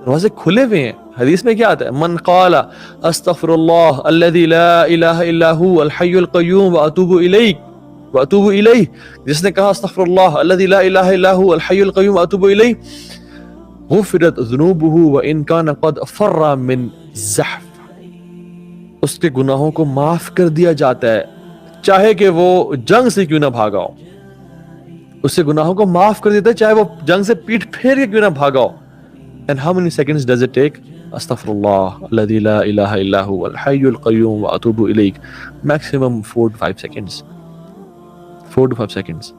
دروازے کھلے ہوئے ہیں. حدیث میں کیا آتا ہے؟ من قال استغفر اللہ الذی لا الہ الا هو الحی القیوم واتوب الیہ، جس نے کہا استغفر اللہ الذی لا الہ الا هو الحی القیوم واتوب الیہ، غفرت ذنوبہ وان کان قد فر من زحف، اس کے گناہوں کو معاف کر دیا جاتا ہے چاہے کہ وہ جنگ سے کیوں نہ بھاگا ہو. اس سے گناہوں کو معاف کر دیتا ہے چاہے وہ جنگ سے پیٹھ پھیر کے کیوں نہ بھاگا ہو. And how many seconds does it take? Astaghfirullah alladhi la ilaha illa huwa al-hayyul qayyum wa atubu ilayk. Maximum 4 to 5 seconds. 4 to 5 seconds.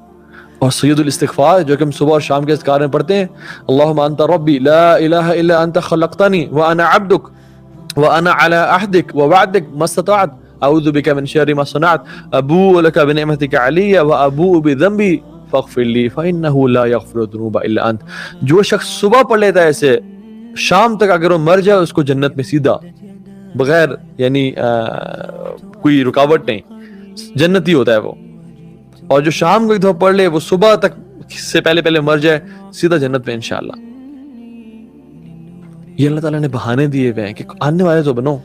اور سید الاستغفار جو کہ ہم صبح اور شام کے اذکار میں پڑھتے ہیں، اللہم انت ربی لا الہ الا انت خلقتنی وانا عبدک وانا علی عہدک ووعدک ما استطعت اعوذ بک من شر ما صنعت ابوء لک بنعمتک علی وابوء بذنبی فاغفر لی فانہ لا یغفر الذنوب الا انت. جو شخص صبح پڑھ لیتا ہے ایسے، شام تک اگر وہ مر جائے اس کو جنت میں سیدھا بغیر یعنی کوئی رکاوٹ نہیں جنتی ہوتا ہے وہ. اور جو شام کو ایک دفعہ پڑھ لے وہ صبح تک سے پہلے مر جائے سیدھا جنت میں انشاءاللہ. یہ اللہ تعالیٰ نے بہانے دیے ہوئے ہیں کہ آنے والے تو بنو،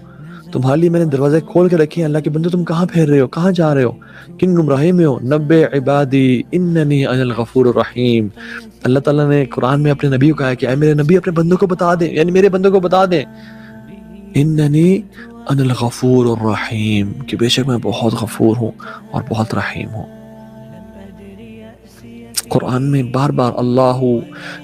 تمہارے لیے میں نے دروازے کھول کے رکھے ہیں. اللہ کے بندے تم کہاں پھیر رہے ہو، کہاں جا رہے ہو، کن گمراہی میں ہو؟ نبئ عبادی اننی انا الغفور الرحیم. اللہ تعالیٰ نے قرآن میں اپنے نبی کو کہا کہ اے میرے نبی اپنے بندوں کو بتا دیں، یعنی میرے بندوں کو بتا دیں اننی انا الغفور الرحیم، کہ بے شک میں بہت غفور ہوں اور بہت رحیم ہوں. قرآن میں بار بار اللہ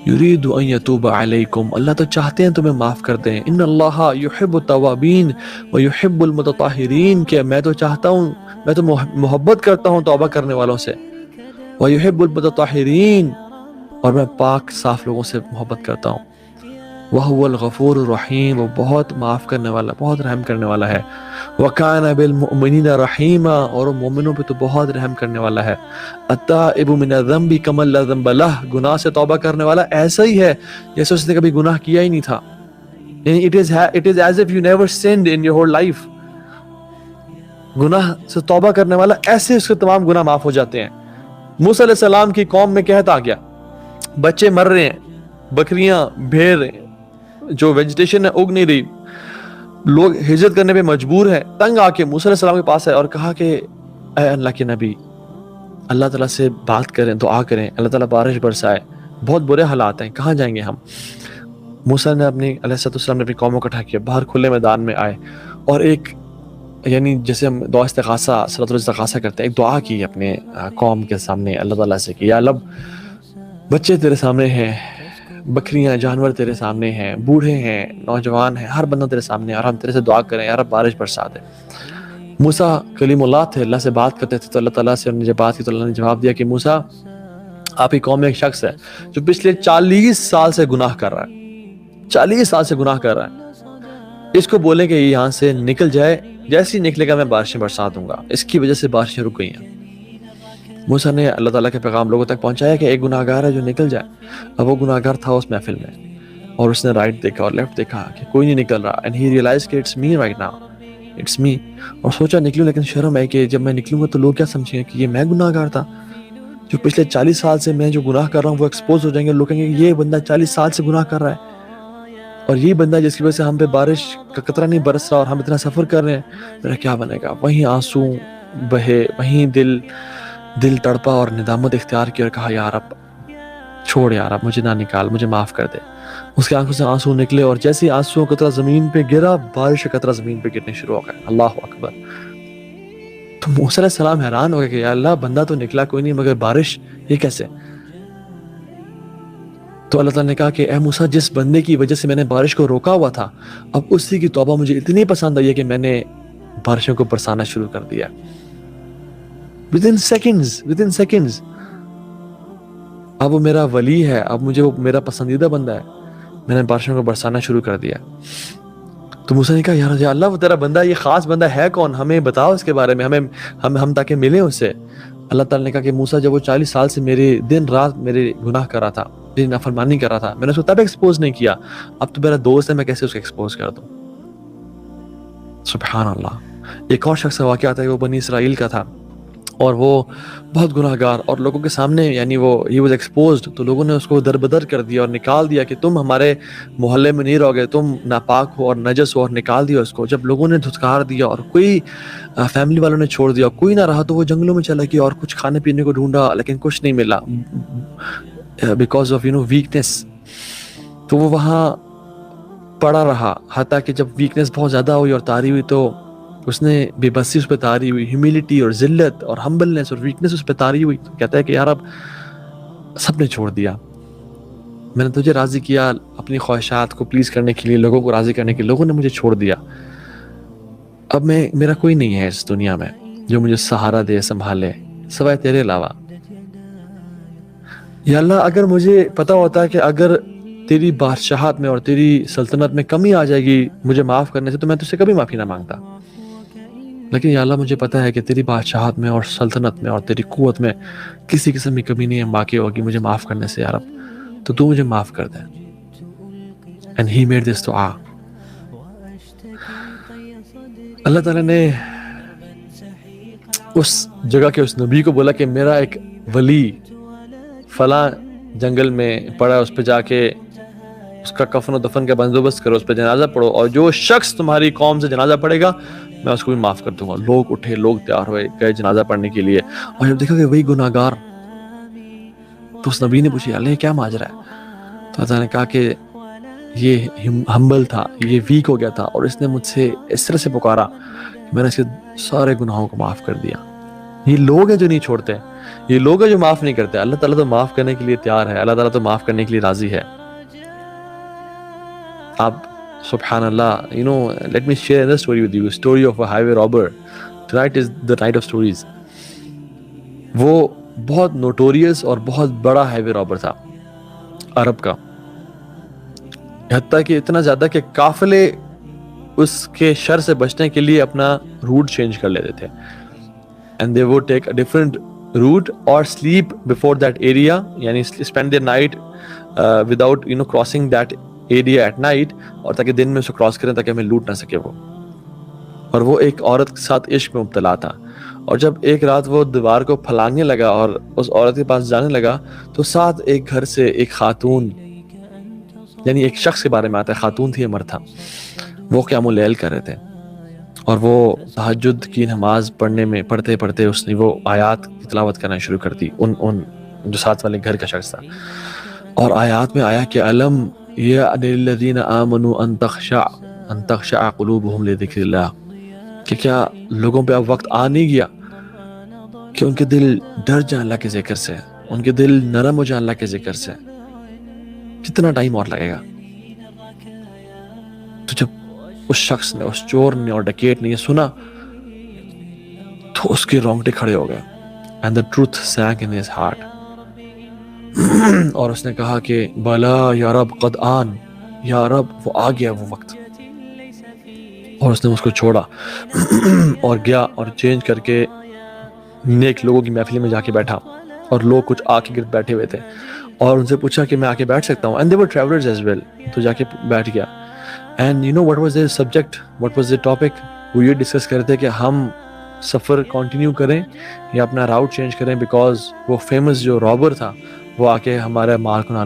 یرید ان یتوب علیکم، اللہ تو چاہتے ہیں تمہیں معاف کر دیں. ان اللہ یحب التوابین ویحب المتطہرین، کہ میں تو چاہتا ہوں، میں تو محبت کرتا ہوں توبہ کرنے والوں سے. ویحب المتطہرین، اور میں پاک صاف لوگوں سے محبت کرتا ہوں. وہو الغفور الرحیم، وہ بہت معاف کرنے والا، بہت رحم کرنے والا ہے. وکان بالمؤمنین رحیما، اور وہ مومنوں پہ تو بہت رحم کرنے والا ہے. التائب من الذنب کمن لا ذنب لہ، گناہ سے توبہ کرنے والا ایسا ہی ہے جیسے اس نے کبھی گناہ کیا ہی نہیں تھا. یعنی it is as if you never sinned in your whole life. گناہ سے توبہ کرنے والا ایسے اس کے تمام گناہ معاف ہو جاتے ہیں. موسیٰ علیہ السلام کی قوم میں کہتا گیا، بچے مر رہے ہیں، بکریاں بھیڑ جو ویجیٹیشن ہے اگ نہیں رہی، لوگ ہجرت کرنے پہ مجبور ہیں. تنگ آ کے موسیٰ علیہ السلام کے پاس ہے اور کہا کہ اے اللہ کے نبی، اللہ تعالیٰ سے بات کریں، دعا کریں، اللہ تعالیٰ بارش برسائے، بہت برے حالات ہیں، کہاں جائیں گے ہم. موسیٰ نے علیہ السلام نے اپنی قوم کو اکٹھا کیا، باہر کھلے میدان میں آئے اور ایک یعنی جیسے ہم دعا استغاثہ صلاۃ الاستغاثہ کرتے ہیں، ایک دعا کی اپنے قوم کے سامنے اللہ تعالیٰ سے کہ یا اللہ، بچے تیرے سامنے ہیں، بکریاں جانور تیرے سامنے ہیں، بوڑھے ہیں، نوجوان ہیں، ہر بندہ تیرے سامنے ہے، اور ہم تیرے سے دعا کریں یا رب بارش برسا دے. موسیٰ کلیم اللہ تھے، اللہ سے بات کرتے تھے، تو اللہ تعالیٰ سے انہوں نے جب بات کی تو اللہ نے جواب دیا کہ موسیٰ، آپ کی قوم میں ایک شخص ہے جو پچھلے 40 سال سے گناہ کر رہا ہے، 40 سال سے گناہ کر رہا ہے. اس کو بولیں کہ یہ یہاں سے نکل جائے، جیسے ہی نکلے گا میں بارشیں برسا دوں گا. اس کی وجہ سے بارشیں رک گئی ہیں. موسیٰ نے اللہ تعالیٰ کے پیغام لوگوں تک پہنچایا کہ ایک گناہ گار ہے جو نکل جائے. اب وہ گناہ گار تھا اس محفل میں، اور اس نے رائٹ دیکھا اور لیفٹ دیکھا کہ کوئی نہیں نکل رہا. اینڈ ہی ریئلائز کہ it's me right now, it's me. اور سوچا نکلوں، لیکن شرم ہے کہ جب میں نکلوں گا تو لوگ کیا سمجھیں گے کہ یہ میں گناہ گار تھا. جو پچھلے 40 سال سے میں جو گناہ کر رہا ہوں وہ ایکسپوز ہو جائیں گے، لوگ کہیں گے یہ بندہ 40 سال سے گناہ کر رہا ہے، اور یہ بندہ جس کی وجہ سے ہم پہ بارش کا قطرہ نہیں برس رہا اور ہم اتنا سفر کر رہے ہیں، میرا کیا بنے گا. وہیں آنسو بہے، وہیں دل تڑپا اور ندامت اختیار کی اور کہا یا رب چھوڑ، یا رب مجھے نہ نکال، مجھے معاف کر دے. اس کے آنکھوں سے آنسو نکلے، اور جیسے ہی آنسو کا قطرہ زمین پہ گرا، بارش کا قطرہ زمین پہ گرنے شروع ہو گیا. اللہ اکبر. تو موسیٰ علیہ السلام حیران ہو گئے کہ یا اللہ، بندہ تو نکلا کوئی نہیں، مگر بارش یہ کیسے؟ تو اللہ تعالیٰ نے کہا کہ اے موسیٰ، جس بندے کی وجہ سے میں نے بارش کو روکا ہوا تھا، اب اسی کی توبہ مجھے اتنی پسند آئی ہے کہ میں نے بارشوں کو برسانا شروع کر دیا. within seconds اب وہ میرا ولی ہے، اب مجھے وہ میرا پسندیدہ بندہ ہے، میں نے بارشوں کو برسانا شروع کر دیا. تو موسیٰ نے کہا یا اللہ، وہ تیرا بندہ، یہ خاص بندہ ہے کون؟ ہمیں بتاؤ اس کے بارے میں، ہم تاکہ ملیں اس سے. اللہ تعالیٰ نے کہا کہ موسیٰ، جب وہ 40 سال سے میرے دن رات میرے گناہ کر رہا تھا، میری نافرمانی کر رہا تھا، میں نے اس کو تب ایکسپوز نہیں کیا، اب تو میرا دوست ہے، میں کیسے اس کو ایکسپوز کر دوں. سبحان اللہ. ایک اور شخص کا واقعہ تھا کہ وہ بنی اسرائیل کا تھا، اور وہ بہت گناہ گار اور لوگوں کے سامنے یعنی وہ ہی واز ایکسپوزڈ، تو لوگوں نے اس کو در بدر کر دیا اور نکال دیا کہ تم ہمارے محلے میں نہیں رہو گے، تم ناپاک ہو اور نجس ہو، اور نکال دیا اس کو. جب لوگوں نے دھتکار دیا اور کوئی فیملی والوں نے چھوڑ دیا، کوئی نہ رہا، تو وہ جنگلوں میں چلا گیا اور کچھ کھانے پینے کو ڈھونڈا لیکن کچھ نہیں ملا بیکاز آف ویکنیس. تو وہ وہاں پڑا رہا حتیٰ کہ جب ویکنیس بہت زیادہ ہوئی اور تاری ہوئی تو اس نے بے بسی اس پہ تاری ہوئی، ہیوملٹی اور ذلت اور ہمبلنس اور ویکنیس اس پہ تاری ہوئی. تو کہتا ہے کہ یار اب سب نے چھوڑ دیا، میں نے تجھے راضی کیا اپنی خواہشات کو پلیز کرنے کے لیے، لوگوں کو راضی کرنے کے لیے، لوگوں نے مجھے چھوڑ دیا. اب میرا کوئی نہیں ہے اس دنیا میں جو مجھے سہارا دے، سنبھالے، سوائے تیرے علاوہ. یا اللہ اگر مجھے پتا ہوتا ہے کہ اگر تیری بادشاہت میں اور تیری سلطنت میں کمی آ جائے گی مجھے معاف کرنے سے تو میں تجھ سے کبھی معافی نہ مانگتا، لیکن یا اللہ مجھے پتا ہے کہ تیری بادشاہت میں اور سلطنت میں اور تیری قوت میں کسی قسم کی کمی نہیں ہے واقع ہوگی مجھے معاف کرنے سے یا رب، تو مجھے معاف کر دے. اینڈ ہی میڈ دس دعا. اللہ تعالیٰ نے اس جگہ کے اس نبی کو بولا کہ میرا ایک ولی فلاں جنگل میں پڑا، اس پہ جا کے اس کا کفن و دفن کا بندوبست کرو، اس پہ جنازہ پڑھو، اور جو شخص تمہاری قوم سے جنازہ پڑھے گا میں اس کو بھی معاف کر دوں گا. لوگ اٹھے، لوگ تیار ہوئے، گئے جنازہ پڑھنے کے لیے، اور جب دیکھا کہ وہی گناہ گار، تو اس نبی نے پوچھا اللہ یہ کیا ماجرا ہے؟ تو اللہ نے کہا کہ یہ ہمبل تھا، یہ ویک ہو گیا تھا، اور اس نے مجھ سے اس طرح سے پکارا کہ میں نے اس کے سارے گناہوں کو معاف کر دیا. یہ لوگ ہیں جو نہیں چھوڑتے، یہ لوگ ہیں جو معاف نہیں کرتے. اللہ تعالیٰ تو معاف کرنے کے لیے تیار ہے، اللہ تعالیٰ تو معاف کرنے کے لیے راضی ہے. آپ سبحان اللہ، let me share another story with you, a story of a highway robber. Tonight is the night of stories. وہ بہت نوٹوریس اور بہت بڑا ہائی وے رابر تھا عرب کا، حتیٰ کہ اتنا زیادہ کہ قافلے اس کے شر سے بچنے کے لیے اپنا روٹ چینج کر لیتے تھے. And they would take a different route or sleep before that area, یعنی spend their night without crossing that area at night, اور تاکہ دن میں اسے کراس کریں تاکہ ہمیں لوٹ نہ سکے وہ. اور وہ ایک عورت کے ساتھ عشق میں مبتلا تھا، اور جب ایک رات وہ دیوار کو پھلانگنے لگا اور اس عورت کے پاس جانے لگا تو ساتھ ایک گھر سے ایک خاتون، یعنی ایک شخص کے بارے میں آتا ہے، خاتون تھی یا مرد تھا، وہ قیام اللیل کر رہے تھے، اور وہ تہجد کی نماز پڑھتے پڑھتے اس نے وہ آیات کی تلاوت کرنا شروع کر دی، ان جو ساتھ والے گھر کا شخص تھا. اور آیات میں آیا کہ علم یعن للذین آمنوا ان تخشع قلوبہم لذکر اللہ، کہ کیا لوگوں پہ اب وقت آ نہیں گیا کہ ان کے دل ڈر جائیں اللہ کے ذکر سے، ان کے دل نرم ہو جائیں اللہ کے ذکر سے. کتنا ٹائم اور لگے گا؟ تو جب اس شخص نے، اس چور نے اور ڈکیٹ نے یہ سنا تو اس کے رونگٹے کھڑے ہو گئے. And the truth sank in his heart. اور اس نے کہا کہ بلا یا رب قد آن، یا رب وہ آ گیا وہ وقت. اور اس نے اس کو چھوڑا اور گیا اور چینج کر کے نیک لوگوں کی محفل میں جا کے بیٹھا، اور لوگ کچھ آ کے گرد بیٹھے ہوئے تھے، اور ان سے پوچھا کہ میں آ کے بیٹھ سکتا ہوں. And they were travelers as well. تو جا کے بیٹھ گیا. And what was their subject? What was their topic? وہ یہ ڈسکس کر رہے تھے کہ ہم سفر کنٹینیو کریں یا اپنا راؤٹ چینج کریں، بیکاز وہ فیمس جو رابر تھا وہ آ کے ہمارے مال کو نہ